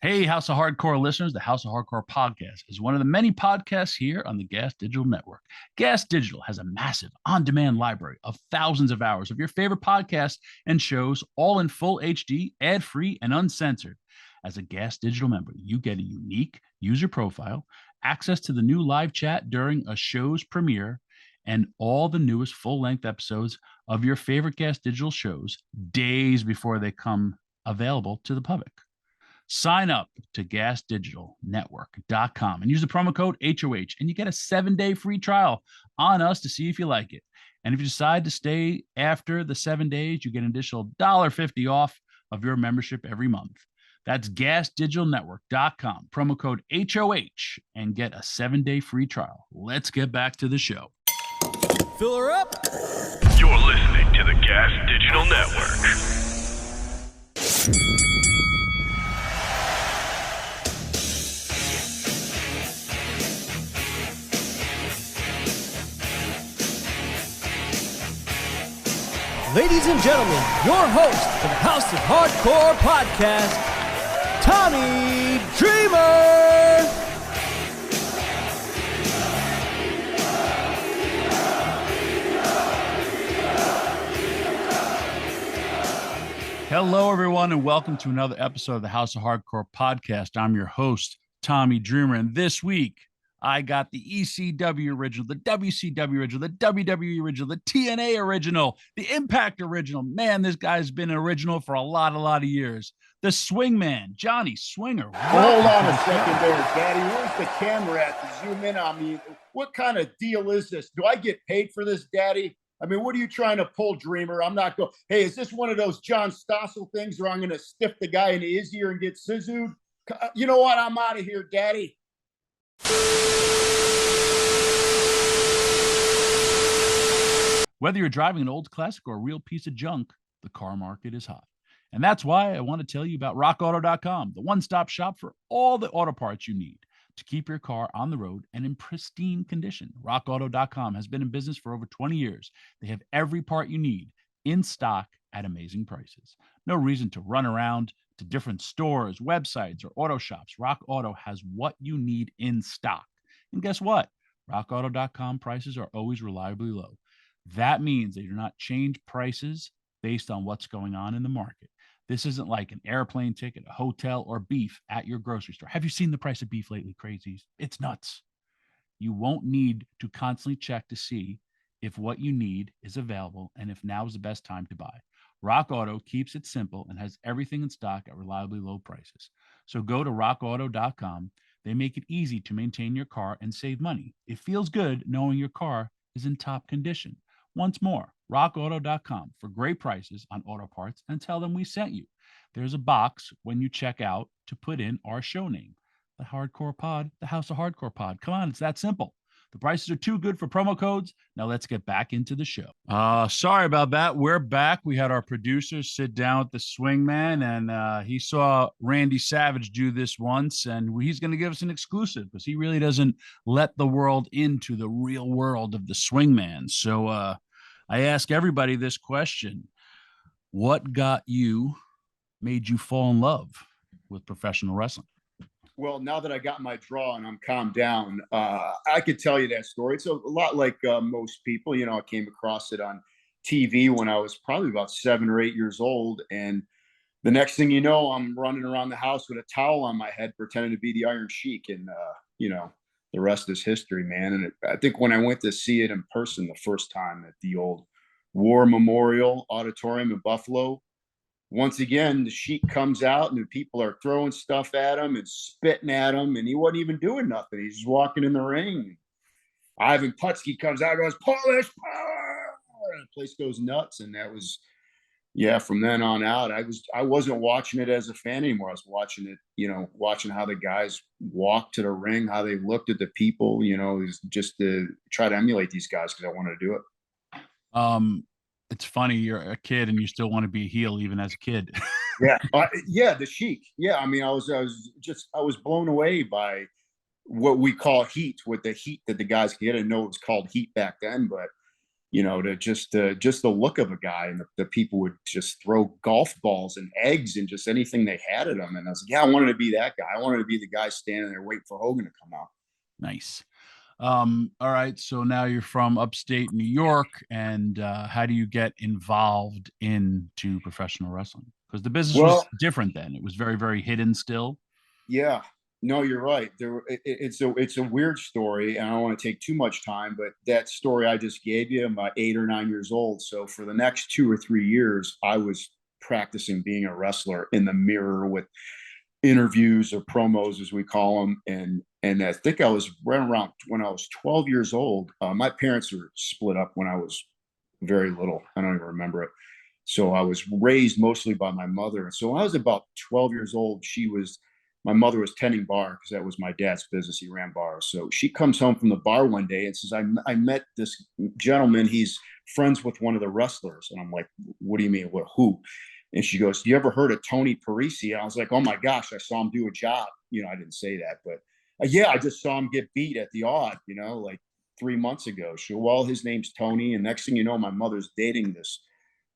Hey, House of Hardcore listeners, the House of Hardcore podcast is one of the many podcasts here on the Gas Digital Network. Gas Digital has a massive on demand library of thousands of hours of your favorite podcasts and shows, all in full HD, ad free, and uncensored. As a Gas Digital member, you get a unique user profile, access to the new live chat during a show's premiere, and all the newest full length episodes of your favorite Gas Digital shows days before they come available to the public. Sign up to gasdigitalnetwork.com and use the promo code HOH, and you get a 7-day free trial on us to see if you like it. And if you decide to stay after the 7 days, you get an additional $1.50 off of your membership every month. That's gasdigitalnetwork.com, promo code HOH, and get a 7-day free trial. Let's get back to the show. Fill her up. You're listening to the Gas Digital Network. Ladies and gentlemen, your host for the House of Hardcore podcast, Tommy Dreamer. Hello, everyone, and welcome to another episode of the House of Hardcore podcast. I'm your host, Tommy Dreamer, and this week I got the ECW original, the WCW original, the WWE original, the TNA original, the Impact original. Man, this guy's been original for a lot of years. The Swingman, Johnny Swinger. Hold on a second there, Daddy. Where's the camera at to zoom in on me? What kind of deal is this? Do I get paid for this, Daddy? I mean, what are you trying to pull, Dreamer? I'm not going, hey, is this one of those John Stossel things where I'm going to stiff the guy in his ear and get scissored? You know what? I'm out of here, Daddy. Whether you're driving an old classic or a real piece of junk, the car market is hot. And that's why I want to tell you about rockauto.com, the one-stop shop for all the auto parts you need to keep your car on the road and in pristine condition. Rockauto.com has been in business for over 20 years. They have every part you need in stock at amazing prices. No reason to run around to different stores, websites, or auto shops. Rock Auto has what you need in stock. And guess what? RockAuto.com prices are always reliably low. That means they do not change prices based on what's going on in the market. This isn't like an airplane ticket, a hotel, or beef at your grocery store. Have you seen the price of beef lately, crazies? It's nuts. You won't need to constantly check to see if what you need is available and if now is the best time to buy. Rock Auto keeps it simple and has everything in stock at reliably low prices. So go to rockauto.com. They make it easy to maintain your car and save money. It feels good knowing your car is in top condition. Once more, rockauto.com for great prices on auto parts and tell them we sent you. There's a box when you check out to put in our show name, the Hardcore Pod, the House of Hardcore Pod. Come on, it's that simple. The prices are too good for promo codes. Now let's get back into the show. Sorry about that. We're back. We had our producers sit down with the Swingman, and he saw Randy Savage do this once, and he's going to give us an exclusive because he really doesn't let the world into the real world of the Swingman. So I ask everybody this question. What made you fall in love with professional wrestling? Well, now that I got my draw and I'm calmed down, I could tell you that story. It's a lot like most people. You know, I came across it on TV when I was probably about 7 or 8 years old. And the next thing you know, I'm running around the house with a towel on my head, pretending to be the Iron Sheik. And, the rest is history, man. And I think when I went to see it in person the first time at the old War Memorial Auditorium in Buffalo, once again, the Sheik comes out and the people are throwing stuff at him and spitting at him, and he wasn't even doing nothing. He's just walking in the ring. Ivan Putski comes out and goes, Polish power! And the place goes nuts. And that was, from then on out, I wasn't watching it as a fan anymore. I was watching it, watching how the guys walked to the ring, how they looked at the people, just to try to emulate these guys because I wanted to do it. It's funny, you're a kid and you still want to be a heel even as a kid. The Sheik. Yeah, I mean, I was blown away by what we call heat, with the heat that the guys get. I didn't know it was called heat back then, but to just the look of a guy, and the people would just throw golf balls and eggs and just anything they had at him. And I was like, yeah, I wanted to be that guy. I wanted to be the guy standing there waiting for Hogan to come out. Nice. All right. So now you're from upstate New York, and how do you get involved into professional wrestling? Because the business was Well, different then. It was very, very hidden still. yeah, no, you're right. It's a weird story, and I don't want to take too much time, but that story I just gave you, I'm about 8 or 9 years old. So for the next 2 or 3 years, I was practicing being a wrestler in the mirror with interviews or promos, as we call them. And I think I was right around when I was 12 years old. My parents were split up when I was very little. I don't even remember it. So I was raised mostly by my mother. So when I was about 12 years old, my mother was tending bar because that was my dad's business. He ran bars. So she comes home from the bar one day and says, I met this gentleman. He's friends with one of the wrestlers. And I'm like, what do you mean? What, who? And she goes, you ever heard of Tony Parisi? I was like, oh my gosh, I saw him do a job. I didn't say that, but yeah, I just saw him get beat at the odd, like 3 months ago. She, well, his name's Tony. And next thing you know, my mother's dating this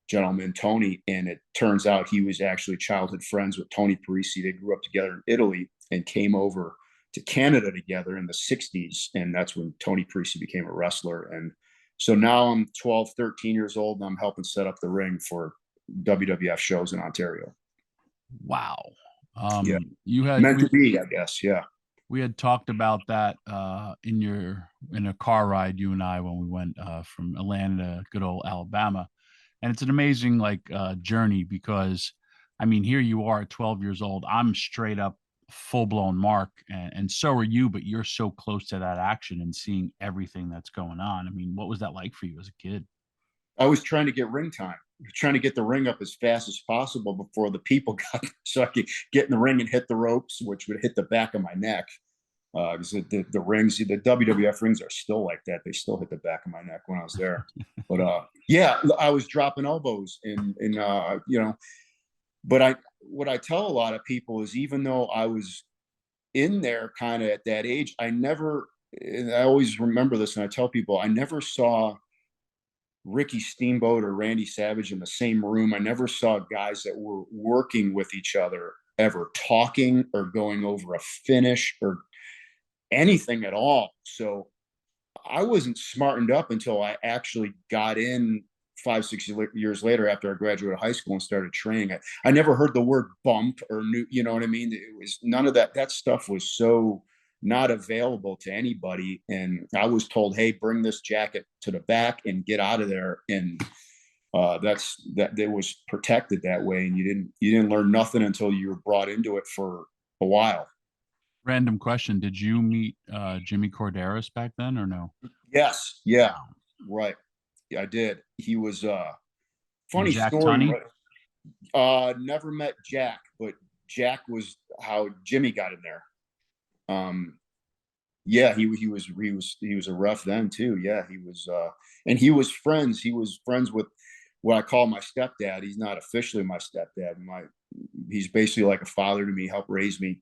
gentleman, Tony. And it turns out he was actually childhood friends with Tony Parisi. They grew up together in Italy and came over to Canada together in the 60s. And that's when Tony Parisi became a wrestler. And so now I'm 12, 13 years old, and I'm helping set up the ring for WWF shows in Ontario. Wow. Yeah. You had Meant to be, I guess. Yeah. we had talked about that in a car ride, you and I, when we went from Atlanta to good old Alabama. And it's an amazing journey, because I mean, here you are at 12 years old. I'm straight up full blown Mark, and so are you, but you're so close to that action and seeing everything that's going on. I mean, what was that like for you as a kid? I was trying to get ring time, trying to get the ring up as fast as possible before the people got there, so I could get in the ring and hit the ropes, which would hit the back of my neck. Because the rings, the WWF rings are still like that. They still hit the back of my neck when I was there. But yeah, I was dropping elbows but what I tell a lot of people is, even though I was in there kind of at that age, and I always remember this, and I tell people, I never saw Ricky Steamboat or Randy Savage in the same room. I never saw guys that were working with each other ever talking or going over a finish or anything at all. So I wasn't smartened up until I actually got in 5, 6 years later, after I graduated high school and started training. I never heard the word bump or new, you know what I mean? It was none of that. That stuff was so not available to anybody. And I was told, hey, bring this jacket to the back and get out of there. And that it was protected that way. And you didn't learn nothing until you were brought into it for a while. Random question: did you meet Jimmy Corderas back then, or no? Yes. Yeah. Right. Yeah, I did. He was And funny Jack story. Tunney? Never met Jack, but Jack was how Jimmy got in there. Yeah, he was a ref then too. Yeah, he was and he was friends with what I call my stepdad. He's not officially my stepdad. He's basically like a father to me, helped raise me.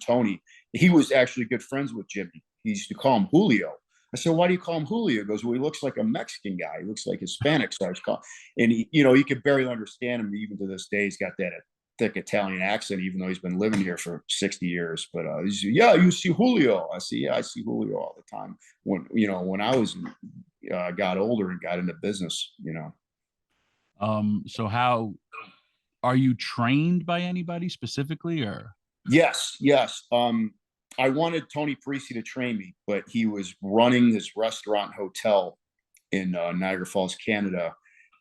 Tony. He was actually good friends with Jimmy. He used to call him Julio. I said, why do you call him Julio? He goes, well, he looks like a Mexican guy. He looks like Hispanic. So I was calling, and you could barely understand him even to this day. He's got that thick Italian accent, even though he's been living here for 60 years. But he's, yeah, you see Julio. I see, yeah, I see Julio all the time. When I was got older and got into business. So how are you trained by anybody specifically, or? Yes, yes. I wanted Tony Parisi to train me, but he was running this restaurant hotel in Niagara Falls, Canada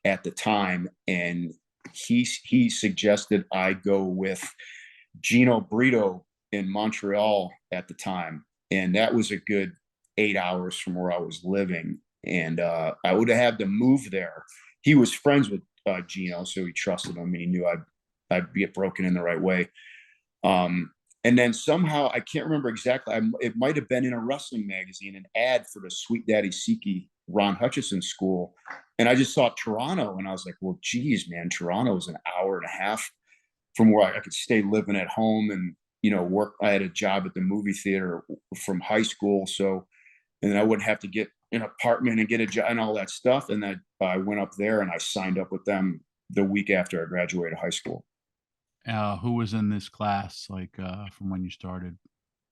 at the time. And he suggested I go with Gino Brito in Montreal at the time. And that was a good 8 hours from where I was living. And I would have had to move there. He was friends with Gino, so he trusted him. He knew I'd get broken in the right way. And then somehow, I can't remember exactly, it might have been in a wrestling magazine, an ad for the Sweet Daddy Siki Ron Hutchison school. And I just saw Toronto, and I was like, well, geez, man, Toronto is an hour and a half from where I could stay living at home and, work. I had a job at the movie theater from high school. So, and then I wouldn't have to get an apartment and get a job and all that stuff. And then I went up there and I signed up with them the week after I graduated high school. Who was in this class, like from when you started?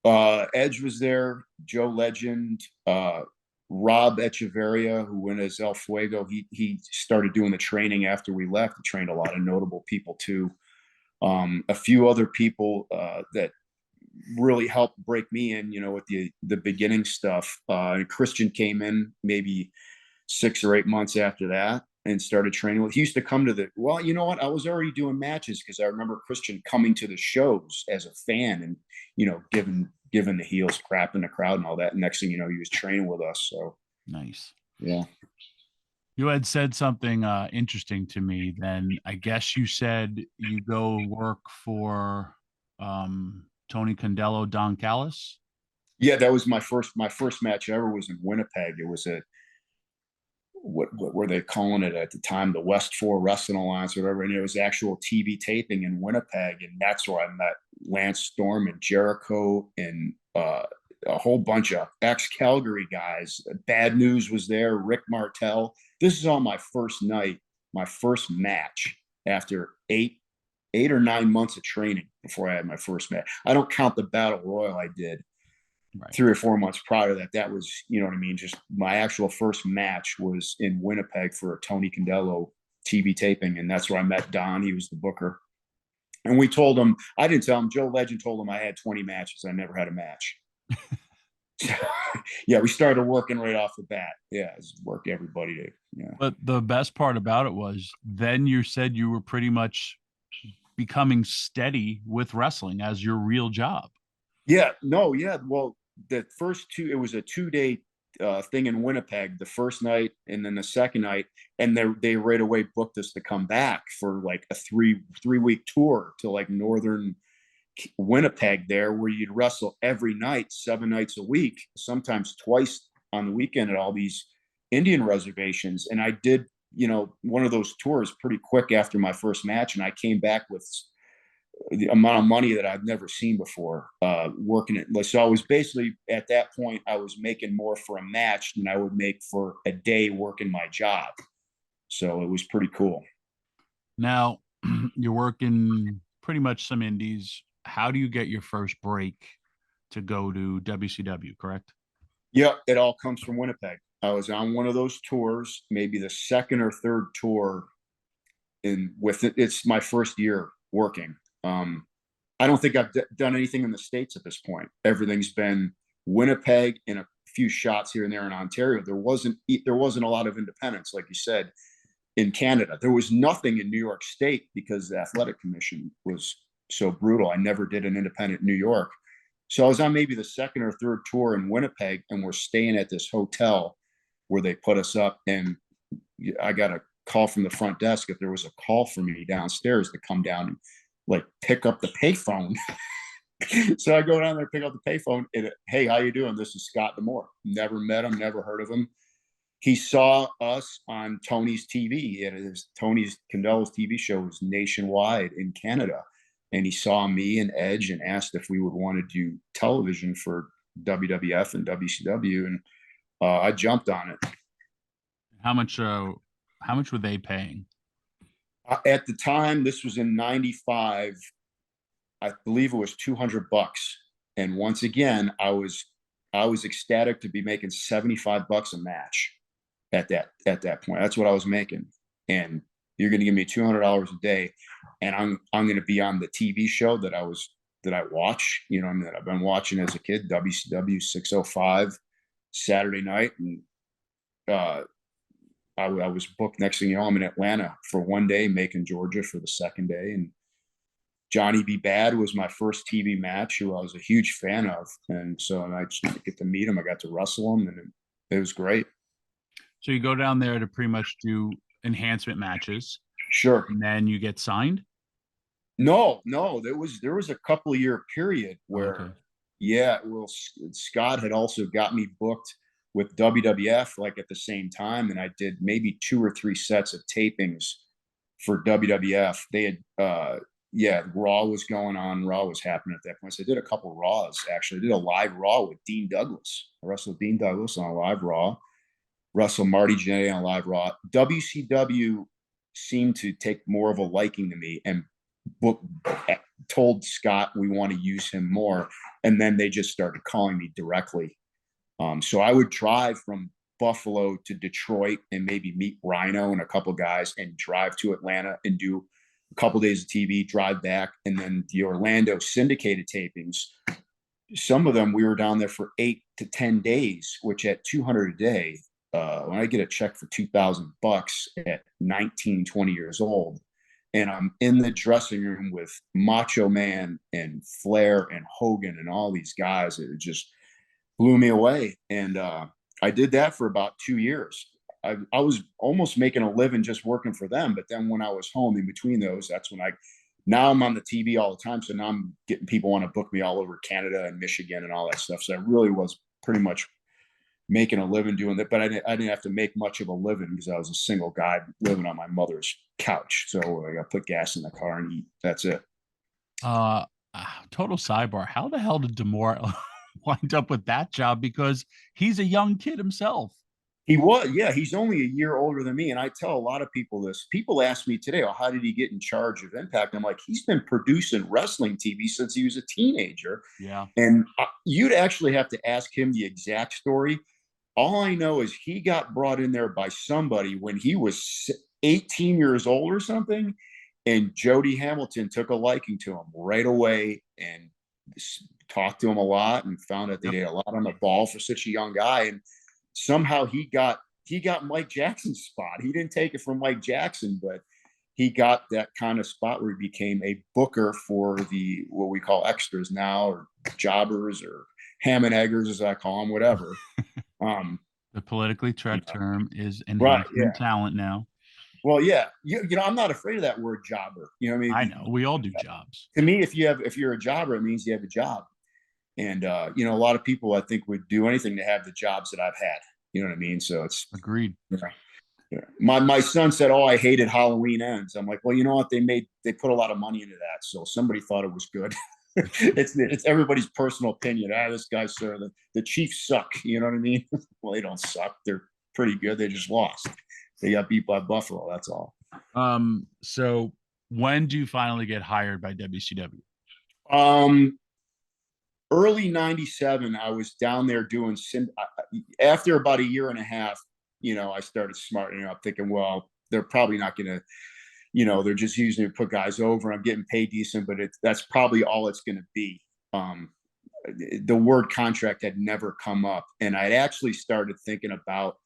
Edge was there, Joe Legend, Rob Echeverria, who went as El Fuego. He started doing the training after we left. He trained a lot of notable people too. A few other people that really helped break me in, with the beginning stuff. And Christian came in maybe 6 or 8 months after that and started training. He used to come to well, you know what? I was already doing matches because I remember Christian coming to the shows as a fan and, giving the heels crap in the crowd and all that. And next thing you know, he was training with us. So Nice. yeah. You had said something interesting to me. Then I guess you said you go work for Tony Condello, Don Callis. Yeah, that was my first match ever was in Winnipeg. It was what were they calling it at the time? The West 4 Wrestling Alliance or whatever. And it was actual TV taping in Winnipeg. And that's where I met Lance Storm and Jericho and a whole bunch of ex-Calgary guys. Bad News was there, Rick Martel. This is on my first night, my first match after eight or 9 months of training before I had my first match. I don't count the Battle Royal I did. Right. 3 or 4 months prior to that. That was, you know what I mean? Just my actual first match was in Winnipeg for a Tony Condello TV taping. And that's where I met Don. He was the booker. And we told him, I didn't tell him, Joe Legend told him I had 20 matches. I never had a match. Yeah, we started working right off the bat. Yeah, it's work everybody to, yeah. But the best part about it was then you said you were pretty much becoming steady with wrestling as your real job. Yeah, no, yeah. Well, the first it was a 2-day thing in Winnipeg, the first night and then the second night. And they right away booked us to come back for like a three-week tour to like northern Winnipeg there, where you'd wrestle every night, 7 nights a week, sometimes twice on the weekend at all these Indian reservations. And I did, one of those tours pretty quick after my first match. And I came back with the amount of money that I've never seen before working it. So I was basically at that point, I was making more for a match than I would make for a day working my job. So it was pretty cool. Now you're working pretty much some indies. How do you get your first break to go to WCW, correct? Yeah, it all comes from Winnipeg. I was on one of those tours, maybe the second or third tour it's my first year working. I don't think I've done anything in the States at this point. Everything's been Winnipeg and a few shots here and there in Ontario. There wasn't a lot of independence, like you said, in Canada. There was nothing in New York State because the athletic commission was so brutal. I never did an independent in New York. So I was on maybe the second or third tour in Winnipeg, and we're staying at this hotel where they put us up. And I got a call from the front desk if there was a call for me downstairs to come down and like pick up the payphone. So I go down there, pick up the payphone, and hey, how you doing? This is Scott D'Amore. Never met him, never heard of him. He saw us on Tony's TV. Tony's Condello's TV show was nationwide in Canada. And he saw me and Edge and asked if we would want to do television for WWF and WCW. And I jumped on it. How much were they paying? At the time, this was in 95. I believe it was $200. And once again, I was ecstatic to be making $75 a match at that point. That's what I was making. And you're going to give me $200 a day, and I'm going to be on the TV show that I watch, that I've been watching as a kid, WCW 605 Saturday night. And I was booked. Next thing you know, I'm in Atlanta for one day, Macon, Georgia for the second day. And Johnny B. Bad was my first TV match, who I was a huge fan of. And so I just get to meet him. I got to wrestle him, and it was great. So you go down there to pretty much do enhancement matches. Sure. And then you get signed? No, there was a couple of year period where, okay. Yeah, well, Scott had also got me booked with WWF like at the same time. And I did maybe 2 or 3 sets of tapings for WWF. They had, Raw was going on. Raw was happening at that point. So I did a couple Raws, actually. I did a live Raw with Dean Douglas. I wrestled Dean Douglas on a live Raw. wrestle Marty Jannetty on Live Raw. WCW seemed to take more of a liking to me and book told Scott we want to use him more, and then they just started calling me directly. So I would drive from Buffalo to Detroit and maybe meet Rhino and a couple guys and drive to Atlanta and do a couple days of TV, drive back, and then the Orlando syndicated tapings. Some of them we were down there for 8 to 10 days, which at 200 a day, when I get a check for $2,000 at 19, 20 years old, and I'm in the dressing room with Macho Man and Flair and Hogan and all these guys, it just blew me away. And I did that for about 2 years. I was almost making a living just working for them. But then when I was home in between those, that's when now I'm on the TV all the time. So now I'm getting people want to book me all over Canada and Michigan and all that stuff. So I really was pretty much making a living doing that. But I didn't have to make much of a living because I was a single guy living on my mother's couch. So I got to put gas in the car and eat. That's it. Total sidebar. How the hell did D'Amore wind up with that job? Because he's a young kid himself. He was, yeah, he's only a year older than me. And I tell a lot of people this. People ask me today, oh, how did he get in charge of Impact? I'm like, he's been producing wrestling TV since he was a teenager. Yeah. And you'd actually have to ask him the exact story. All I know is he got brought in there by somebody when he was 18 years old or something. And Jody Hamilton took a liking to him right away and talked to him a lot and found out they did a lot on the ball for such a young guy. And somehow he got Mike Jackson's spot. He didn't take it from Mike Jackson, but he got that kind of spot where he became a booker for the what we call extras now, or jobbers, or ham and eggers, as I call them, whatever. The politically correct term is enhancement talent now. Well, yeah, you know, I'm not afraid of that word jobber. You know what I mean? I know we all do jobs. To me, if you're a jobber, it means you have a job. And you know, a lot of people I think would do anything to have the jobs that I've had. You know what I mean? So it's agreed. Yeah. My son said, "Oh, I hated Halloween Ends." I'm like, well, you know what? They put a lot of money into that, so somebody thought it was good. it's everybody's personal opinion. This guy, sir, the Chiefs suck. You know what I mean? Well, they don't suck. They're pretty good. They just lost. They got beat by Buffalo. That's all. So when do you finally get hired by WCW? Early '97, I was down there doing. After about a year and a half, you know, I started smartening up, thinking, well, they're probably not going to, you know, they're just using it to put guys over. I'm getting paid decent, but that's probably all it's going to be. The word contract had never come up, and I'd actually started thinking about.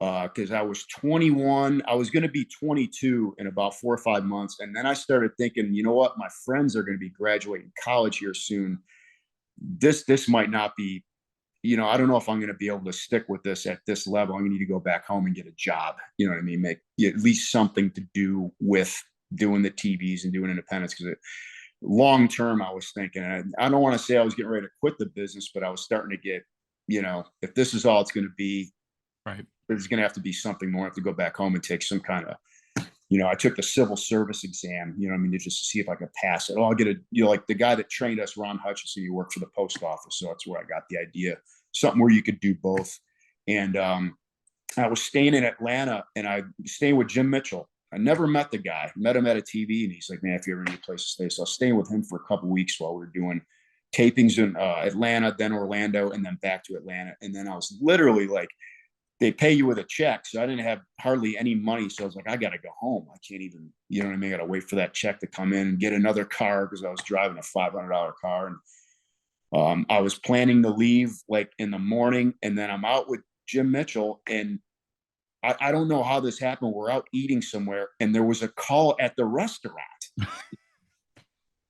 Because I was 21, I was going to be 22 in about 4 or 5 months. And then I started thinking, you know what? My friends are going to be graduating college here soon. This might not be, you know, I don't know if I'm going to be able to stick with this at this level. I'm going to need to go back home and get a job. You know what I mean? Make at least something to do with doing the TVs and doing independence. Because long term, I was thinking, I don't want to say I was getting ready to quit the business, but I was starting to get, you know, if this is all it's going to be, right, there's going to have to be something more. I have to go back home and take some kind of, you know, I took the civil service exam, you know what I mean, just to see if I could pass it. Oh, I'll get a, you know, like the guy that trained us, Ron Hutchinson, you worked for the post office. So that's where I got the idea, something where you could do both. And I was staying in Atlanta and I staying with Jim Mitchell. I never met the guy, met him at a TV, and he's like, man, if you ever need a place to stay. So I was staying with him for a couple of weeks while we were doing tapings in Atlanta, then Orlando, and then back to Atlanta. And then I was literally like, they pay you with a check. So I didn't have hardly any money. So I was like, I got to go home. I can't even, you know what I mean? I got to wait for that check to come in and get another car because I was driving a $500 car. And I was planning to leave like in the morning. And then I'm out with Jim Mitchell. And I don't know how this happened. We're out eating somewhere. And there was a call at the restaurant.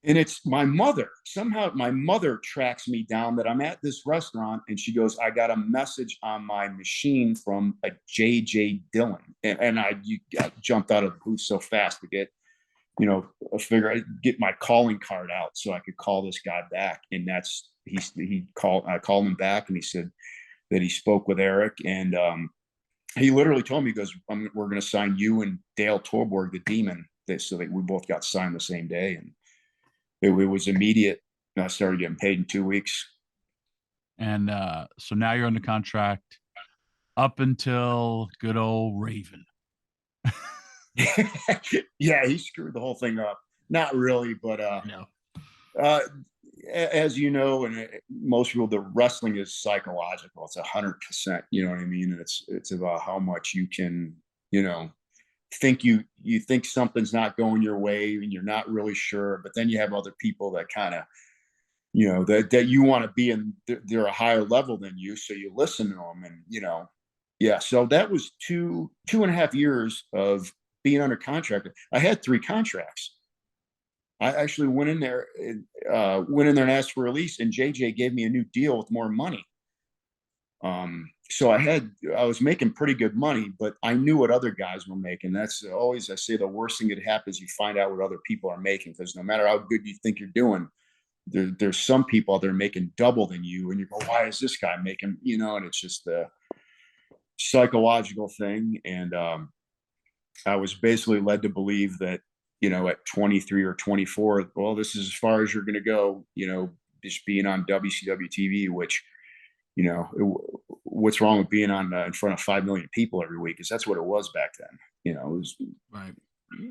And it's my mother. Somehow my mother tracks me down that I'm at this restaurant, and she goes, I got a message on my machine from a JJ Dillon. And I jumped out of the booth so fast to get, you know, get my calling card out so I could call this guy back. And I called him back, and he said that he spoke with Eric. And he literally told me, he goes, we're going to sign you and Dale Torborg, the Demon, so that we both got signed the same day. And it was immediate. I started getting paid in 2 weeks. And so now you're under contract. up until good old Raven. Yeah, he screwed the whole thing up. Not really, but I know. uh, as you know, and most people, the wrestling is psychological. It's 100%. You know what I mean? And it's about how much you can, you know, think you think something's not going your way, and you're not really sure. But then you have other people that kind of, you know, that you want to be in. They're a higher level than you, so you listen to them, and you know, yeah. So that was 2.5 years of being under contract. I had 3 contracts. I actually went in there and asked for release, and JJ gave me a new deal with more money. So I was making pretty good money, but I knew what other guys were making. That's always, I say, the worst thing that happens, you find out what other people are making, because no matter how good you think you're doing, there's some people that are making double than you, and you go, why is this guy making, you know? And it's just a psychological thing. And I was basically led to believe that, you know, at 23 or 24, well, this is as far as you're going to go, you know, just being on WCW TV, which, you know, what's wrong with being on in front of 5 million people every week? Because that's what it was back then. You know, it was, Right.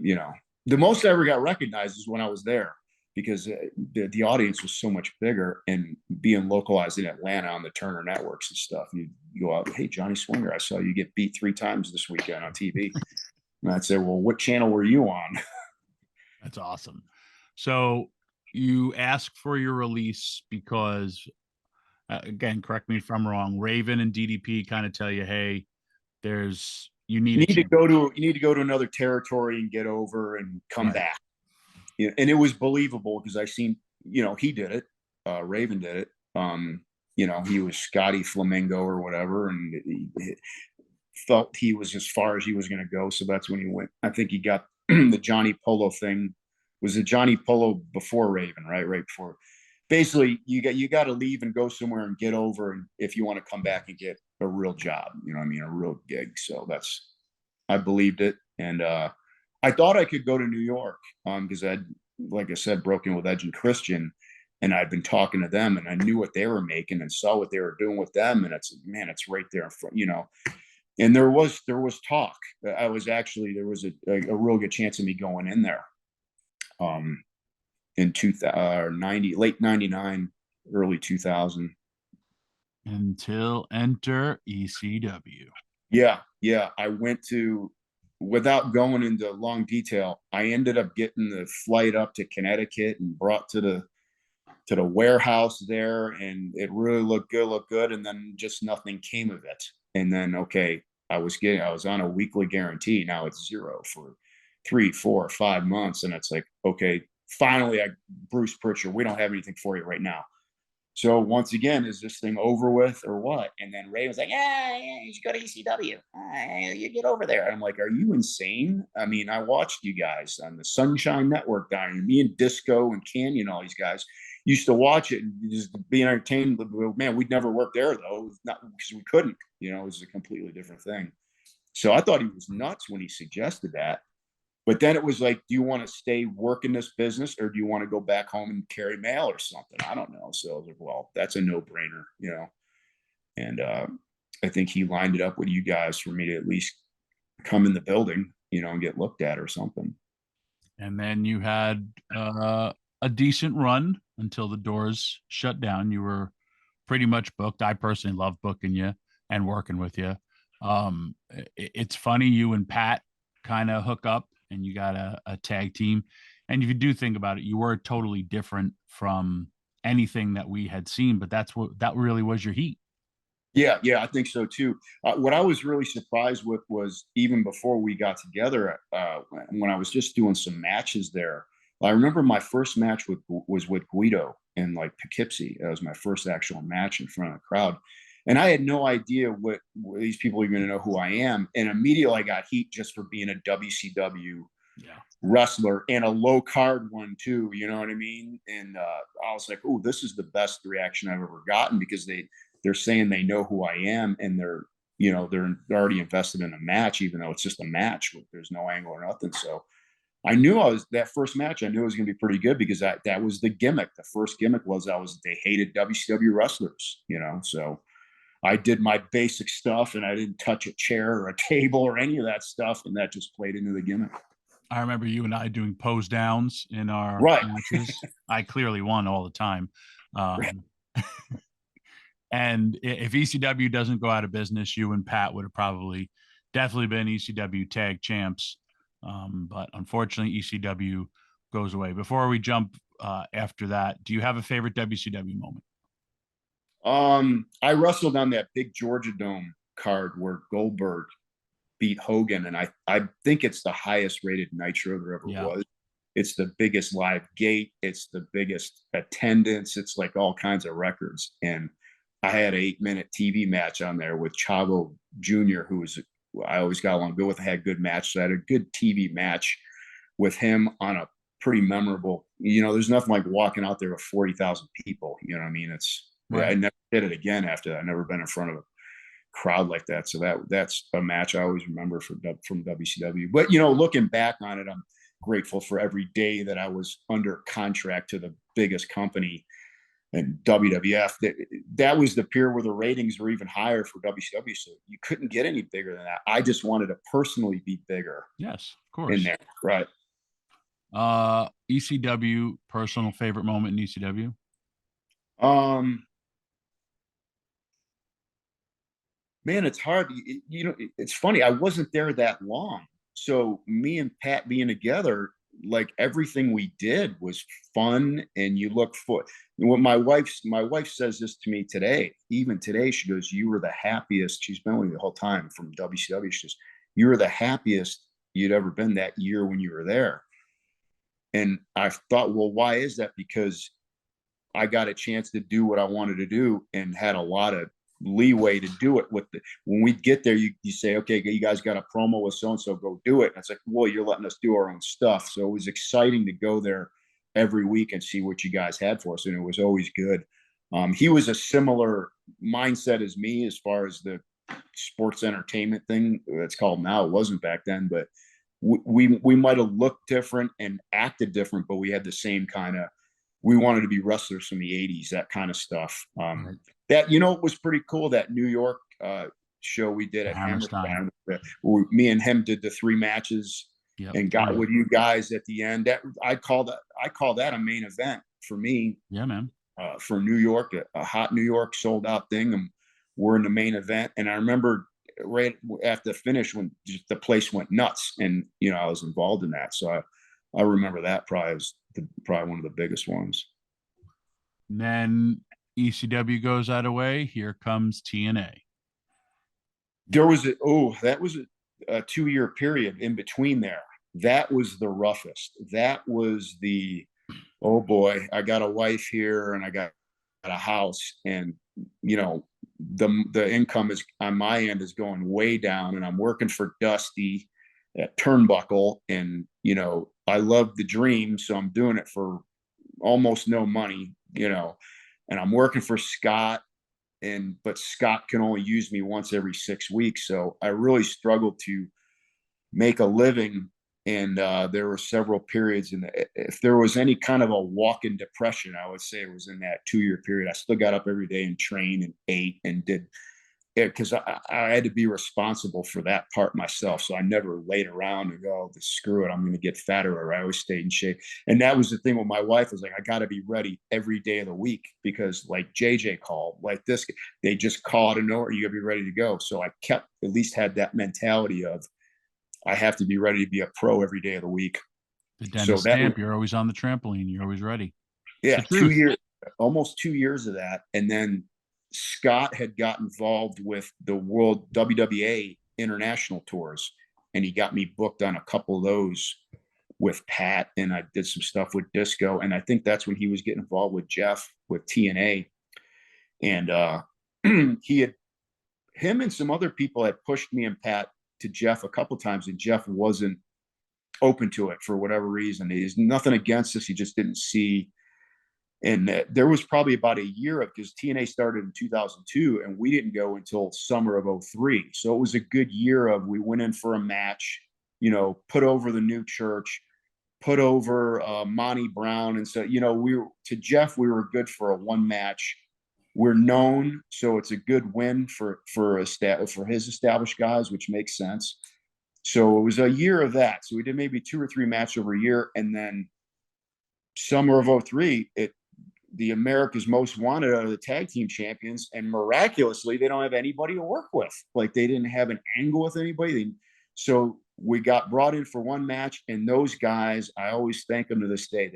you know, the most I ever got recognized is when I was there, because the audience was so much bigger, and being localized in Atlanta on the Turner networks and stuff. You go out, hey, Johnny Swinger, I saw you get beat 3 times this weekend on TV. And I'd say, well, what channel were you on? That's awesome. So you ask for your release because, again, correct me if I'm wrong, Raven and DDP kind of tell you, hey, you need a chance. You need to go to another territory and get over and come Right. back. You know, and it was believable because I seen, you know, he did it. Raven did it. You know, he was Scotty Flamingo or whatever, and he felt he was as far as he was going to go. So that's when he went. I think he got the Johnny Polo thing. Was the Johnny Polo before Raven, right? Right before. Basically, you got to leave and go somewhere and get over, and if you want to come back and get a real job, you know what I mean, a real gig. So I believed it, and I thought I could go to New York, because I'd, like I said, broken with Edge and Christian, and I'd been talking to them, and I knew what they were making and saw what they were doing with them, and it's, man, it's right there in front, you know. And there was talk. I was actually, there was a real good chance of me going in there, in 2090, late 99, early 2000. Until enter ECW. Yeah. I went to, without going into long detail, I ended up getting the flight up to Connecticut and brought to the warehouse there, and it really looked good, and then just nothing came of it. And then, okay, I was on a weekly guarantee. Now it's 0 for 3, 4, 5 months, and it's like, okay, finally, Bruce Pritchard, we don't have anything for you right now. So once again, is this thing over with or what? And then Ray was like, yeah, you should go to ECW. You get over there. And I'm like, are you insane? I mean, I watched you guys on the Sunshine Network down here. Me and Disco and Canyon, all these guys used to watch it and just be entertained. Man, we'd never work there, though. Not because we couldn't. You know, it was a completely different thing. So I thought he was nuts when he suggested that. But then it was like, do you want to stay work in this business, or do you want to go back home and carry mail or something? I don't know. So I was like, well, that's a no-brainer, you know. And I think he lined it up with you guys for me to at least come in the building, you know, and get looked at or something. And then you had a decent run until the doors shut down. You were pretty much booked. I personally love booking you and working with you. It's funny, you and Pat kind of hook up and you got a tag team. And if you do think about it, you were totally different from anything that we had seen, but that really was your heat. Yeah, I think so too. What I was really surprised with was, even before we got together, when I was just doing some matches there. I remember my first match was with Guido in like Poughkeepsie. That was my first actual match in front of the crowd, and I had no idea what these people are going to know who I am. And immediately I got heat just for being a WCW wrestler, and a low card one too. You know what I mean? And I was like, oh, this is the best reaction I've ever gotten, because they're saying they know who I am, and they're already invested in a match, even though it's just a match. There's no angle or nothing. So I knew that first match, I knew it was going to be pretty good, because that was the gimmick. The first gimmick was they hated WCW wrestlers, you know. So I did my basic stuff and I didn't touch a chair or a table or any of that stuff. And that just played into the gimmick. I remember you and I doing pose downs in our Right. matches. I clearly won all the time. Um, and if ECW doesn't go out of business, you and Pat would have probably definitely been ECW tag champs. But unfortunately, ECW goes away. Before we jump after that, do you have a favorite WCW moment? I wrestled on that big Georgia Dome card where Goldberg beat Hogan, and I think it's the highest rated Nitro there ever was. It's the biggest live gate. It's the biggest attendance. It's like all kinds of records. And I had an 8-minute TV match on there with Chavo Jr., who was I always got along good with. I had good match. So I had a good TV match with him on a pretty memorable. There's nothing like walking out there with 40,000 people. You know what I mean? I never did it again after that. I've never been in front of a crowd like that. So that's a match I always remember from WCW. But looking back on it, I'm grateful for every day that I was under contract to the biggest company and WWF. That was the period where the ratings were even higher for WCW. So you couldn't get any bigger than that. I just wanted to personally be bigger. Yes, of course. In there, right? ECW personal favorite moment in ECW. Man, it's hard. It's funny. I wasn't there that long. So me and Pat being together, like everything we did was fun. And you look for when my wife says this to me today, even today, she goes, "You were the happiest." She's been with me the whole time from WCW. She says, "You were the happiest you'd ever been that year when you were there." And I thought, well, why is that? Because I got a chance to do what I wanted to do and had a lot of leeway to do it. When we get there, you say, okay, you guys got a promo with so-and-so, go do it. And it's like, well, you're letting us do our own stuff. So it was exciting to go there every week and see what you guys had for us. And it was always good. He was a similar mindset as me as far as the sports entertainment thing that's called now. It wasn't back then, but we might have looked different and acted different, but we had the same kind of, we wanted to be wrestlers from the 80s, that kind of stuff. Right. That, it was pretty cool, that New York show we did at Hammerstein. Me and him did the 3 matches and got with you guys at the end. That I call that a main event for me. Yeah, man. For New York, a hot New York sold out thing, and we're in the main event. And I remember right after the finish when just the place went nuts, and I was involved in that. So I remember that probably was probably one of the biggest ones. And then ECW goes out of way. Here comes TNA. There was that was a 2-year period in between there. That was the roughest. That was oh boy, I got a wife here and I got a house, and the income is on my end is going way down, and I'm working for Dusty at Turnbuckle, and I love the dream, so I'm doing it for almost no money, and I'm working for Scott, but Scott can only use me once every 6 weeks, so I really struggled to make a living. And there were several periods, and if there was any kind of a walk-in depression, I would say it was in that 2-year period. I still got up every day and trained and ate and did it because I had to be responsible for that part myself. So I never laid around and go, screw it, I'm going to get fatter. Or I always stayed in shape. And that was the thing with my wife, was like, I got to be ready every day of the week, because like JJ called, like this, they just call out of nowhere, you got to be ready to go. So I at least had that mentality of, I have to be ready to be a pro every day of the week. The Dennis Stamp, you're always on the trampoline. You're always ready. Yeah, 2 years, almost 2 years of that. And then Scott had got involved with the World WWA international tours, and he got me booked on a couple of those with Pat, and I did some stuff with Disco. And I think that's when he was getting involved with Jeff with TNA. And him and some other people had pushed me and Pat to Jeff a couple of times, and Jeff wasn't open to it for whatever reason. He's nothing against us. He just didn't see. And there was probably about a year because TNA started in 2002 and we didn't go until summer of 2003. So it was a good year of, we went in for a match, put over the New Church, put over Monty Brown. And so, to Jeff, we were good for a 1 match We're known, so it's a good win for his established guys, which makes sense. So it was a year of that. So we did maybe 2 or 3 matches over a year, and then summer of 03, the America's Most Wanted are the tag team champions, and miraculously they don't have anybody to work with. Like, they didn't have an angle with anybody. So we got brought in for one match, and those guys, I always thank them to this day.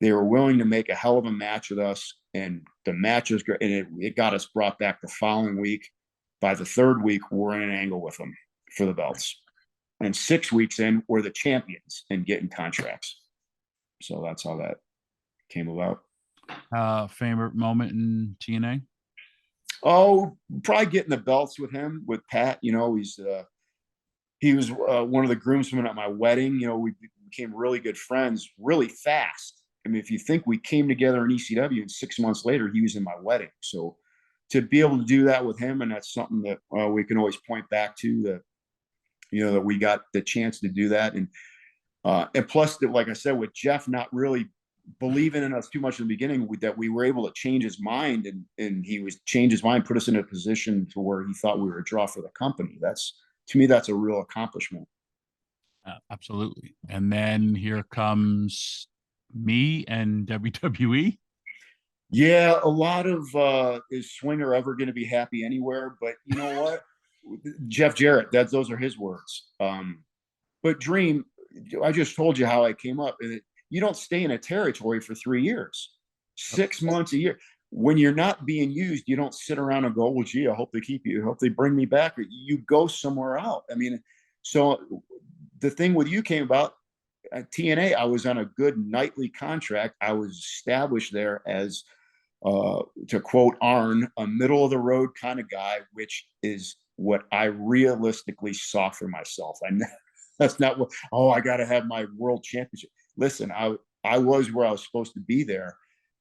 They were willing to make a hell of a match with us, and the match was great, and it got us brought back the following week. By the third week, we're in an angle with them for the belts, and 6 weeks in, we're the champions and getting contracts. So that's how that came about. Favorite moment in TNA? Oh, probably getting the belts with him, with Pat. You know, he was one of the groomsmen at my wedding. You know, we became really good friends really fast. I mean, if you think we came together in ECW, and 6 months later, he was in my wedding. So to be able to do that with him, and that's something that we can always point back to, that, you know, that we got the chance to do that. And plus, that, like I said, with Jeff not really believing in us too much in the beginning, that we were able to change his mind, and he was change his mind, put us in a position to where he thought we were a draw for the company. To me, that's a real accomplishment. Absolutely. And then here comes me and WWE. Yeah, a lot of is Swinger ever going to be happy anywhere? But you know what, Jeff Jarrett, those are his words. But Dream, I just told you how I came up. And you don't stay in a territory for 3 years, 6 months a year. When you're not being used, you don't sit around and go, well, gee, I hope they keep you. I hope they bring me back. You go somewhere out. I mean, so the thing with you came about at TNA. I was on a good nightly contract. I was established there as, to quote Arn, a middle of the road kind of guy, which is what I realistically saw for myself. That's not what, oh, I got to have my world championship. Listen, I was where I was supposed to be there,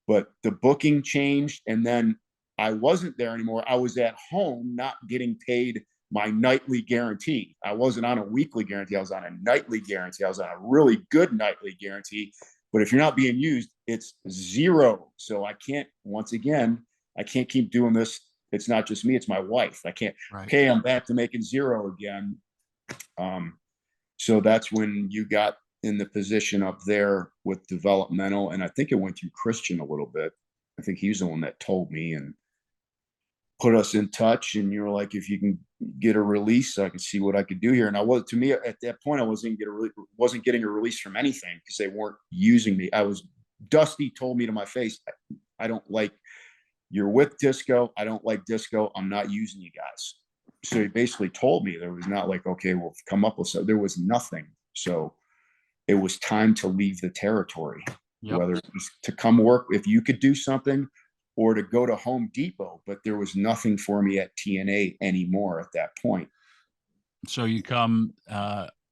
but the booking changed, and then I wasn't there anymore. I was at home, not getting paid my nightly guarantee. I wasn't on a weekly guarantee. I was on a nightly guarantee. I was on a really good nightly guarantee. But if you're not being used, it's zero. So I can't keep doing this. It's not just me, it's my wife. I can't, Right. okay, I'm back to making zero again. So that's when you got in the position up there with developmental. And I think it went through Christian a little bit. I think he's the one that told me and put us in touch. And you're like, if you can get a release, I can see what I could do here. And to me, at that point, I wasn't getting a release from anything because they weren't using me. Dusty told me to my face, I don't like, you're with Disco. I don't like Disco. I'm not using you guys. So he basically told me, there was not like, okay, we'll come up with something. There was nothing. So it was time to leave the territory, whether it was to come work, if you could do something, or to go to Home Depot. But there was nothing for me at TNA anymore at that point. So you come,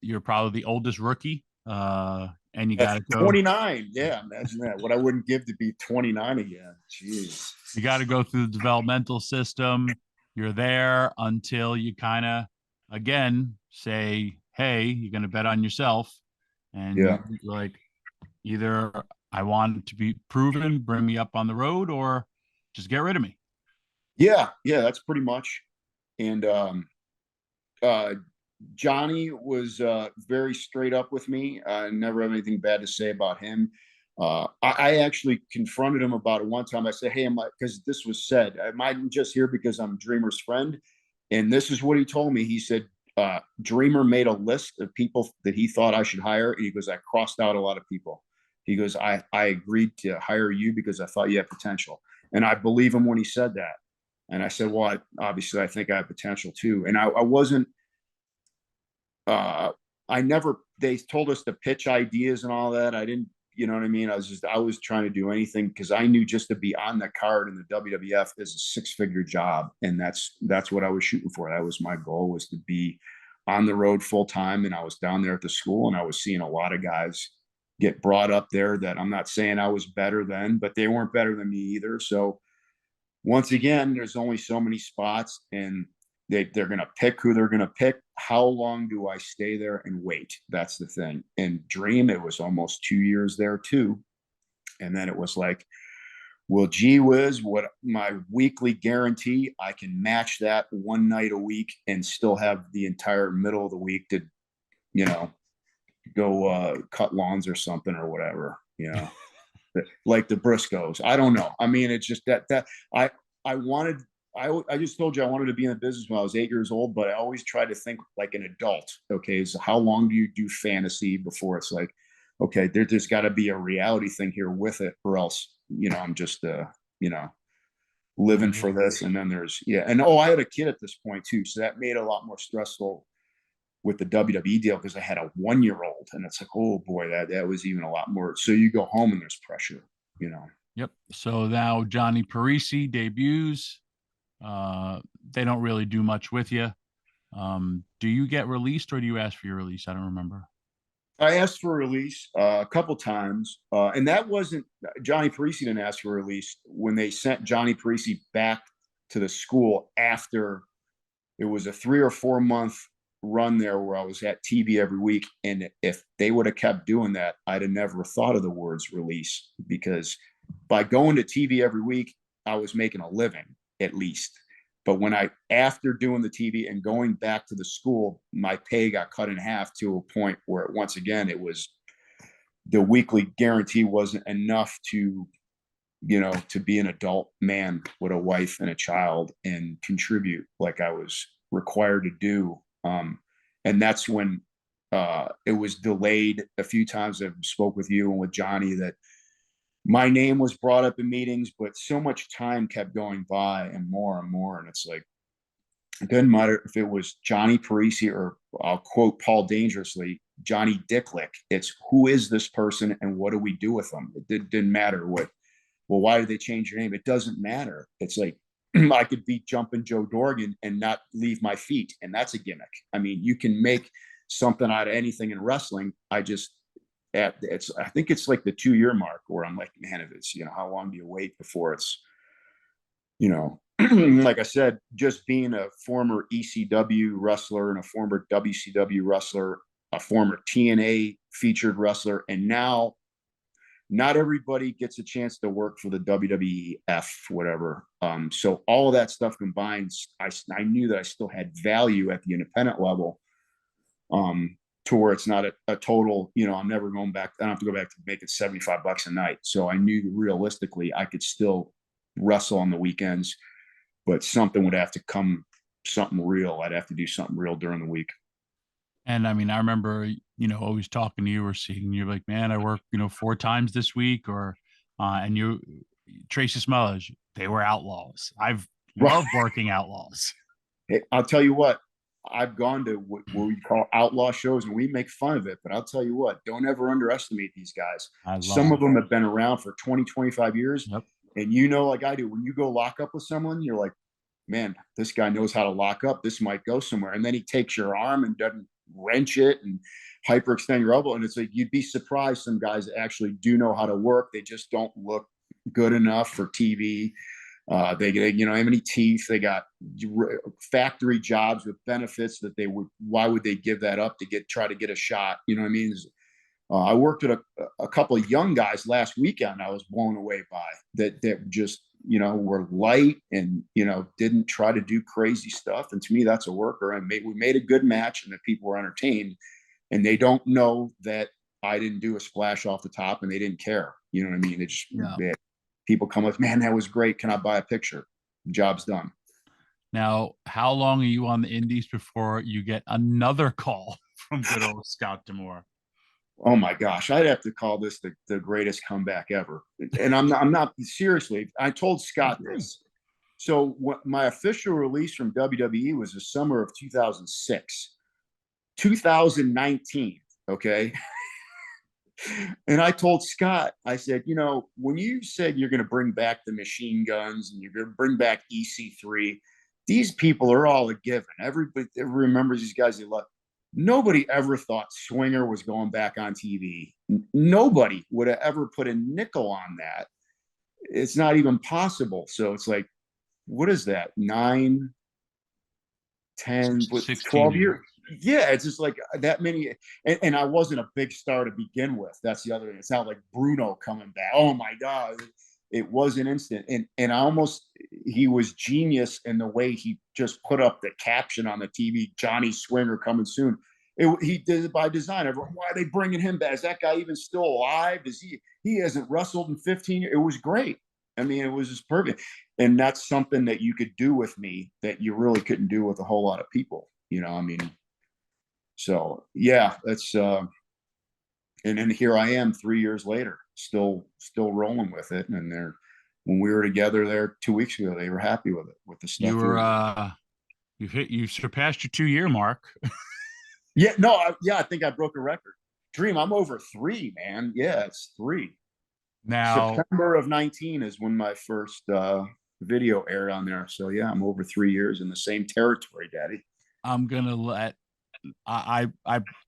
you're probably the oldest rookie, and you got to go 29. Yeah, imagine that. What I wouldn't give to be 29 again. Jeez. You got to go through the developmental system. You're there until you kind of, again, say, hey, you're going to bet on yourself. And you're like, either I want to be proven, bring me up on the road, or just get rid of me. Yeah, that's pretty much. And Johnny was very straight up with me. I never have anything bad to say about him. I actually confronted him about it one time. I said, hey, because this was said, am I just here because I'm Dreamer's friend? And this is what he told me. He said, Dreamer made a list of people that he thought I should hire. And he goes, I crossed out a lot of people. He goes, I agreed to hire you because I thought you had potential. And I believe him when he said that. And I said, well, obviously I think I have potential too. And I wasn't, they told us to pitch ideas and all that. I didn't, you know what I mean? I was trying to do anything because I knew just to be on the card in the WWF is a 6-figure job. And that's what I was shooting for. That was my goal, was to be on the road full time. And I was down there at the school, and I was seeing a lot of guys get brought up there that I'm not saying I was better than, but they weren't better than me either. So once again, there's only so many spots, and they're going to pick who they're going to pick. How long do I stay there and wait? That's the thing. And Dream, it was almost 2 years there too. And then it was like, Well, gee whiz, what my weekly guarantee, I can match that one night a week and still have the entire middle of the week to, you know, go cut lawns or something or whatever, like the Briscoes. I don't know. I mean, it's just that I wanted, I just told you I wanted to be in the business when I was 8 years old, but I always try to think like an adult. Okay. So how long do you do fantasy before it's like, okay, there's got to be a reality thing here with it, or else, I'm just, living for this. And then and I had a kid at this point too. So that made it a lot more stressful with the WWE deal because I had a 1-year-old, and it's like, oh boy, that was even a lot more. So you go home and there's pressure. Yep. So now Johnny Parisi debuts. They don't really do much with you. Do you get released or do you ask for your release? I don't remember. I asked for a release a couple times, and that wasn't Johnny Parisi didn't ask for a release when they sent Johnny Parisi back to the school after it was a 3 or 4 month run there where I was at TV every week. And if they would have kept doing that, I'd have never thought of the words release, because by going to TV every week, I was making a living at least. But after doing the TV and going back to the school, my pay got cut in half to a point where once again, it was the weekly guarantee wasn't enough to be an adult man with a wife and a child and contribute like I was required to do. And that's when it was delayed a few times. I spoke with you and with Johnny that my name was brought up in meetings, but so much time kept going by and more and more. And it's like, it doesn't matter if it was Johnny Parisi or I'll quote Paul Dangerously, Johnny Dicklick. It's who is this person and what do we do with them? It didn't matter why did they change your name? It doesn't matter. It's like, I could be Jumping Joe Dorgan and not leave my feet. And that's a gimmick. I mean, you can make something out of anything in wrestling. I think it's like the 2-year mark where I'm like, man, if it's, how long do you wait before it's, like I said, just being a former ECW wrestler and a former WCW wrestler, a former TNA featured wrestler, and now not everybody gets a chance to work for the WWF, whatever. So all of that stuff combined, I knew that I still had value at the independent level, to where it's not a total, I'm never going back. I don't have to go back to making $75 a night. So I knew realistically I could still wrestle on the weekends, but something would have to come, something real. I'd have to do something real during the week. And I mean, I remember, always talking to you or seeing you like, man, I work, 4 times this week, or, and Tracy Smollett, they were outlaws. I've loved working outlaws. Hey, I'll tell you what, I've gone to what we call outlaw shows and we make fun of it, but I'll tell you what, don't ever underestimate these guys. Some of them have been around for 20, 25 years. Yep. And like I do, when you go lock up with someone, you're like, man, this guy knows how to lock up. This might go somewhere. And then he takes your arm and doesn't wrench it and hyperextend your elbow. And it's like, you'd be surprised some guys actually do know how to work. They just don't look good enough for TV. They have any teeth. They got factory jobs with benefits that why would they give that up to try to get a shot? You know what I mean? I worked with a couple of young guys last weekend. I was blown away by that just, were light and, didn't try to do crazy stuff. And to me, that's a worker. And we made a good match and that people were entertained, and they don't know that I didn't do a splash off the top and they didn't care. You know what I mean? People come with, man, that was great. Can I buy a picture? The job's done. Now, how long are you on the indies before you get another call from good old Scott D'Amore? Oh my gosh, I'd have to call this the greatest comeback ever. And I'm not seriously. I told Scott this. So my official release from WWE was the summer of 2006, 2019. Okay. And I told Scott, I said, when you said you're going to bring back the machine guns and you're going to bring back EC3, these people are all a given. Everybody remembers these guys they love. Nobody ever thought Swinger was going back on TV. Nobody would have ever put a nickel on that. It's not even possible. So it's like, what is that? 9, 10, 12 years. Yeah, it's just like that many. And I wasn't a big star to begin with. That's the other thing. It's not like Bruno coming back. Oh my God. it was an instant. And I almost, he was genius in the way he just put up the caption on the TV, Johnny Swinger coming soon. He did it by design. Everyone, why are they bringing him back? Is that guy even still alive? He hasn't wrestled in 15 years. It was great. I mean, it was just perfect. And that's something that you could do with me that you really couldn't do with a whole lot of people, I mean, so yeah, that's, and then here I am 3 years later, still rolling with it. And when we were together there 2 weeks ago, they were happy with it, with the stuff. You were you surpassed your 2-year mark. Yeah, no, I think I broke a record. Dream, I'm over 3, man. Yeah, it's 3. Now September of 19 is when my first video aired on there. So yeah, I'm over 3 years in the same territory, Daddy. I'm gonna let I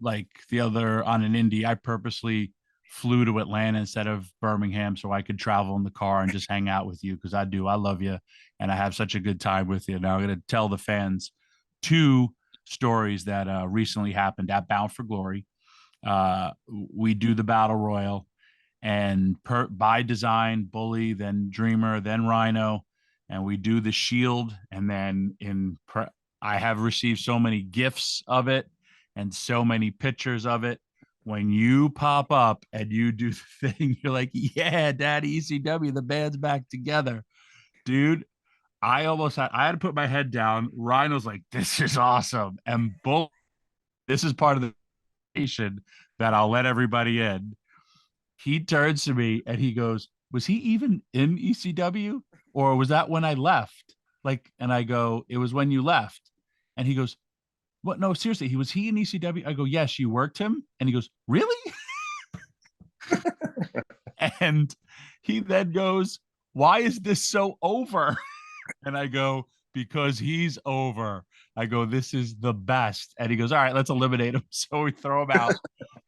like the other on an indie. I purposely flew to Atlanta instead of Birmingham so I could travel in the car and just hang out with you because I love you and I have such a good time with you. Now I'm gonna tell the fans 2 stories that recently happened at Bound for Glory. We do the battle royal, and by design, Bully, then Dreamer, then Rhino, and we do the Shield, and then I have received so many gifts of it and so many pictures of it. When you pop up and you do the thing, you're like, yeah, Daddy, ECW, the band's back together, dude. I had to put my head down. Rhino's like, this is awesome. And Bull, this is part of the nation that I'll let everybody in. He turns to me and he goes, was he even in ECW? Or was that when I left? Like, and I go, it was when you left. And he goes, what? No, seriously, was he in ECW? I go, yes, you worked him. And he goes, really? And he then goes, why is this so over? And I go, because he's over. I go, this is the best. And he goes, all right, let's eliminate him. So we throw him out.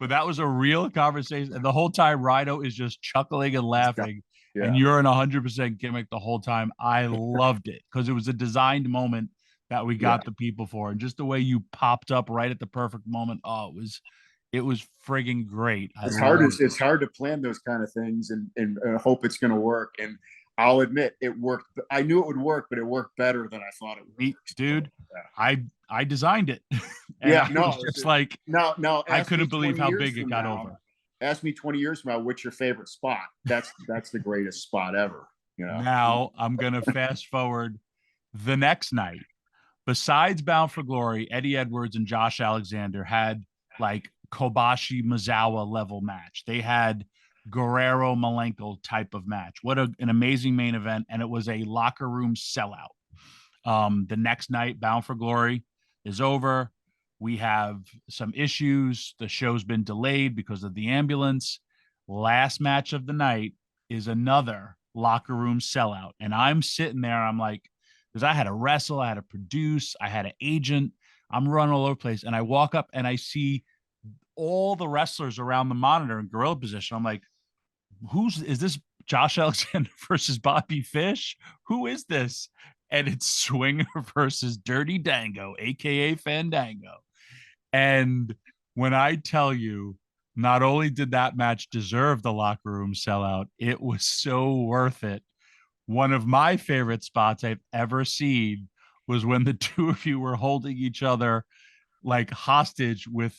But that was a real conversation. And the whole time, Rhino is just chuckling and laughing. Yeah. And you're in 100% gimmick the whole time. I loved it because it was a designed moment that we got the people for. And just the way you popped up right at the perfect moment. Oh, it was frigging great. It's hard to plan those kind of things and hope it's going to work. And I'll admit it worked. I knew it would work, but it worked better than I thought it would. Dude, yeah. I designed it. Yeah, no, it's like no. I couldn't believe how big it got over. Ask me 20 years from now, what's your favorite spot? That's the greatest spot ever. Now I'm gonna fast forward the next night. Besides Bound for Glory, Eddie Edwards and Josh Alexander had like Kobashi Mizawa level match. They had Guerrero Malenko type of match. What an amazing main event. And it was a locker room sellout. The next night, Bound for Glory is over. We have some issues. The show's been delayed because of the ambulance. Last match of the night is another locker room sellout. And I'm sitting there, I'm like, because I had to wrestle, I had to produce, I had an agent. I'm running all over the place. And I walk up and I see all the wrestlers around the monitor in gorilla position. I'm like, is this Josh Alexander versus Bobby Fish? Who is this? And it's Swinger versus Dirty Dango, aka Fandango. And when I tell you, not only did that match deserve the locker room sellout, it was so worth it. One of my favorite spots I've ever seen was when the two of you were holding each other like hostage with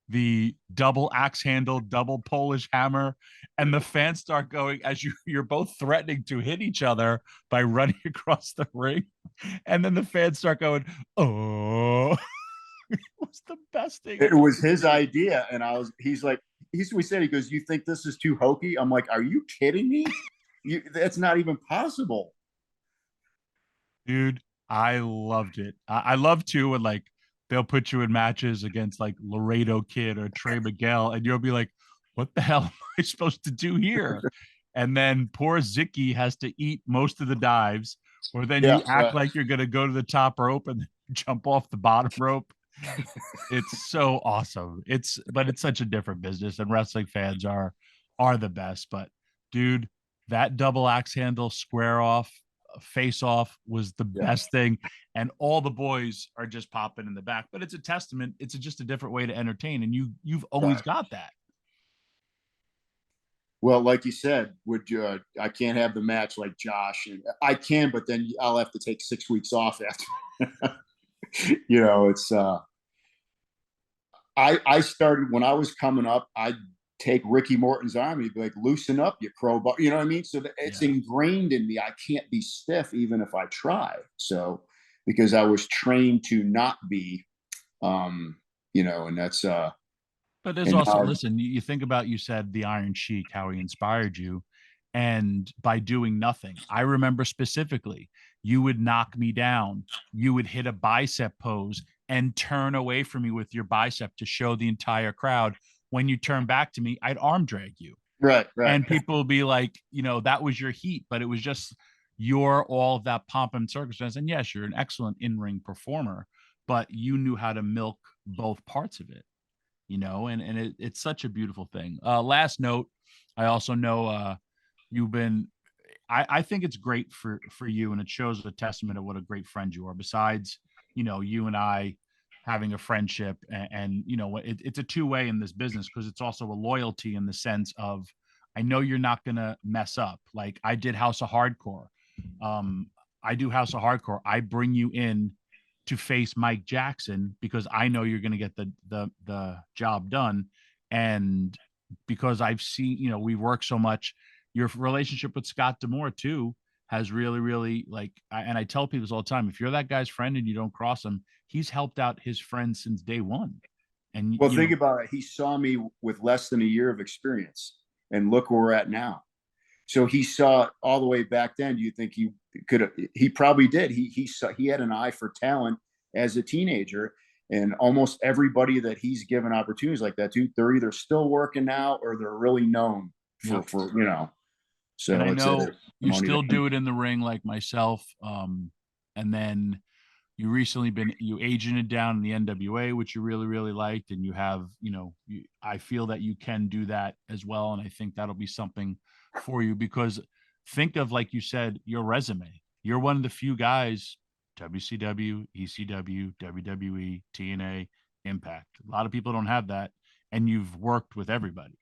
the double axe handle, double Polish hammer, and the fans start going as you're both threatening to hit each other by running across the ring, and then the fans start going, "Oh!" It was the best thing. It was his idea, and we said, he goes, "You think this is too hokey?" I'm like, "Are you kidding me? That's not even possible." Dude, I loved it. I love too when like they'll put you in matches against like Laredo Kid or Trey Miguel, and you'll be like, what the hell am I supposed to do here? And then poor Zicky has to eat most of the dives, or then you act like you're going to go to the top rope and jump off the bottom rope. It's so awesome. But it's such a different business, and wrestling fans are the best. But dude, that double axe handle square off face off was the best thing, and all the boys are just popping in the back. But it's a testament. It's just a different way to entertain, and you've always got that. Well, like you said, would you? I can't have the match like Josh, and I can, but then I'll have to take 6 weeks off after. It's I started when I was coming up. I'd take Ricky Morton's arm. He'd be like, "Loosen up, you crowbar." You know what I mean? So it's Yeah. ingrained in me. I can't be stiff even if I try. So because I was trained to not be, and that's But there's and also, now, listen, you think about, you said the Iron Sheik, how he inspired you. And by doing nothing, I remember specifically, you would knock me down, you would hit a bicep pose and turn away from me with your bicep to show the entire crowd. When you turn back to me, I'd arm drag you. right. And people would be like, that was your heat, but it was just your all of that pomp and circumstance. And yes, you're an excellent in-ring performer, but you knew how to milk both parts of it, and it's such a beautiful thing. Last note, I also know you've been I think it's great for you, and it shows a testament of what a great friend you are. Besides, you and I having a friendship, and it's a two-way in this business, because it's also a loyalty in the sense of, I know you're not gonna mess up. Like I did House of Hardcore. Um, I do House of Hardcore. I bring you in to face Mike Jackson because I know you're going to get the job done, and because I've seen, we've worked so much. Your relationship with Scott Demore too has really, really, like, and I tell people this all the time: if you're that guy's friend and you don't cross him, he's helped out his friends since day one. And Well, think about it. He saw me with less than a year of experience, and look where we're at now. So he saw it all the way back then. Do you think he could have? He probably did. He had an eye for talent as a teenager, and almost everybody that he's given opportunities like that to, they're either still working now or they're really known yeah. for. And So I it's a know you testimony still to do it in the ring like myself. And then you recently you agented down in the NWA, which you really, really liked. And you have, I feel that you can do that as well. And I think that'll be something for you, because think of, like you said, your resume. You're one of the few guys, WCW, ECW, WWE, TNA, Impact. A lot of people don't have that. And you've worked with everybody.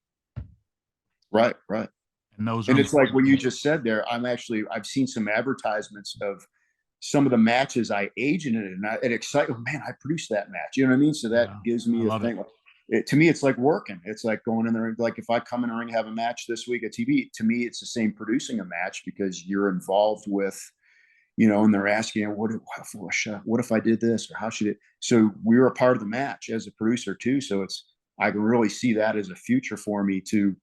right. And those are And it's like important. what you just said there. I've seen some advertisements of some of the matches I agented, and it excites. Oh, man, I produced that match. You know what I mean? So that Yeah, gives I me a love it. thing. To me, it's like working. It's like going in there. Like if I come in the ring, have a match this week at TV. To me, it's the same producing a match, because you're involved with, and they're asking, what if I did this, or how should it? So we were a part of the match as a producer too. So I can really see that as a future for me to,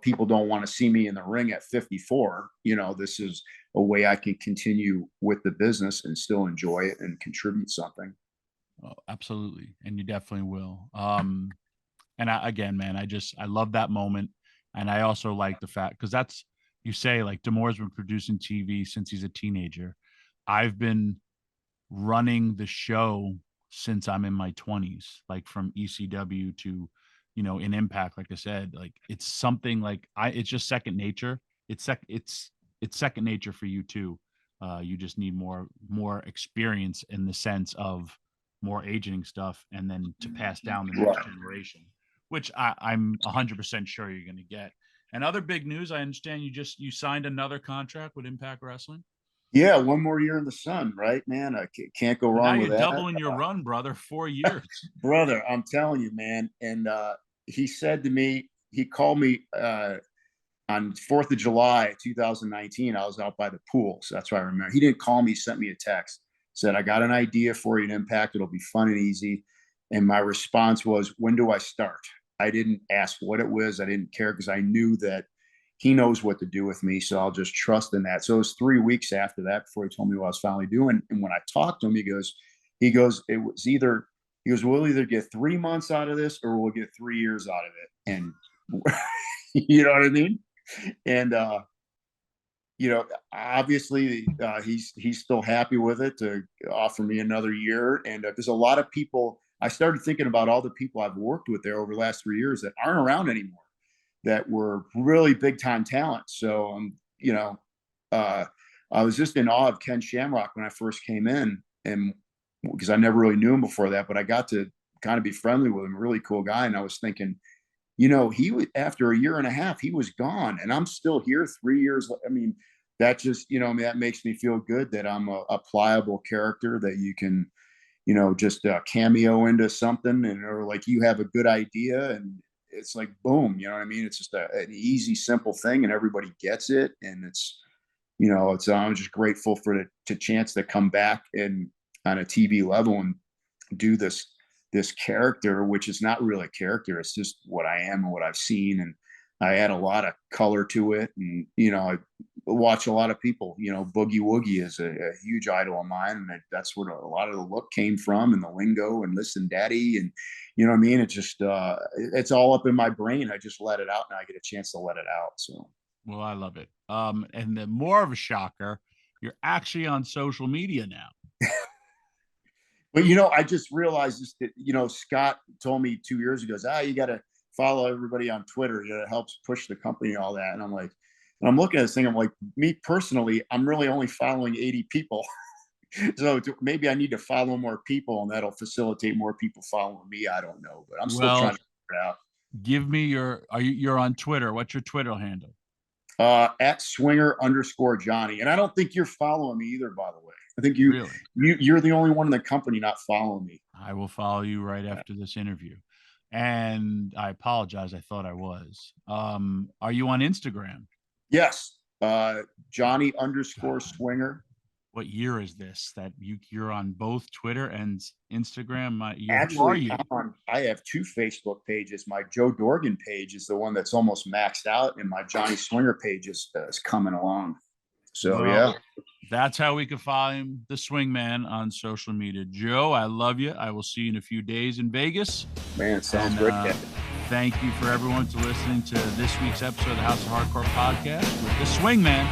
people don't want to see me in the ring at 54. This is a way I can continue with the business and still enjoy it and contribute something. Oh, absolutely. And you definitely will. And again, man, I love that moment. And I also like the fact, because you say, like, Demore's been producing TV since he's a teenager. I've been running the show since I'm in my 20s, like from ECW to, in Impact. Like I said, like it's something like it's just second nature. It's second nature for you too. You just need more experience in the sense of more aging stuff, and then to pass down the next generation, which I'm 100% sure you're going to get. And other big news, I understand you signed another contract with Impact Wrestling. Yeah, one more year in the sun, right, man? I can't go So now wrong you're with that. doubling your run, brother. 4 years. Brother, I'm telling you, man. And he said to me, he called me on 4th of July, 2019. I was out by the pool. So that's why I remember. He didn't call me, sent me a text, said, I got an idea for you in Impact. It'll be fun and easy. And my response was, when do I start? I didn't ask what it was. I didn't care, because I knew that he knows what to do with me. So I'll just trust in that. So it was 3 weeks after that before he told me what I was finally doing. And when I talked to him, he goes, it was either, we'll either get 3 months out of this or we'll get 3 years out of it. And you know what I mean? And obviously he's still happy with it to offer me another year. And there's a lot of people. I started thinking about all the people I've worked with there over the last 3 years that aren't around anymore, that were really big time talent. So I was just in awe of Ken Shamrock when I first came in, and because I never really knew him before that, but I got to kind of be friendly with him, really cool guy. And I was thinking, he was, after a year and a half, he was gone, and I'm still here 3 years. I mean, that just, that makes me feel good that I'm a pliable character that you can, just cameo into something, and or like you have a good idea and it's like boom, you know what I mean? It's just an easy, simple thing, and everybody gets it, and I'm just grateful for the chance to come back and on a TV level and do this character, which is not really a character. It's just what I am and what I've seen. And I add a lot of color to it. And, I watch a lot of people, Boogie Woogie is a huge idol of mine. And that's where a lot of the look came from, and the lingo and Listen Daddy. And, you know what I mean? It's just, it's all up in my brain. I just let it out, and I get a chance to let it out. So. Well, I love it. And the more of a shocker, you're actually on social media now. But, I just realized this, that, Scott told me 2 years ago, you got to follow everybody on Twitter. It helps push the company and all that. And I'm like, and I'm looking at this thing, I'm like, me personally, I'm really only following 80 people. So maybe I need to follow more people, and that'll facilitate more people following me. I don't know, but I'm still trying to figure it out. Give me you're on Twitter. What's your Twitter handle? At Swinger_Johnny. And I don't think you're following me either, by the way. I think you're the only one in the company not following me. I will follow you right after this interview. And I apologize. I thought I was. Are you on Instagram? Yes. Johnny_Swinger. What year is this that you're on both Twitter and Instagram? Actually, I have two Facebook pages. My Joe Dorgan page is the one that's almost maxed out, and my Johnny Swinger page is coming along. So, yeah. That's how we can follow him, the Swingman, on social media. Joe, I love you. I will see you in a few days in Vegas. Man, sounds great. Thank you for everyone to listening to this week's episode of the House of Hardcore podcast with the Swingman.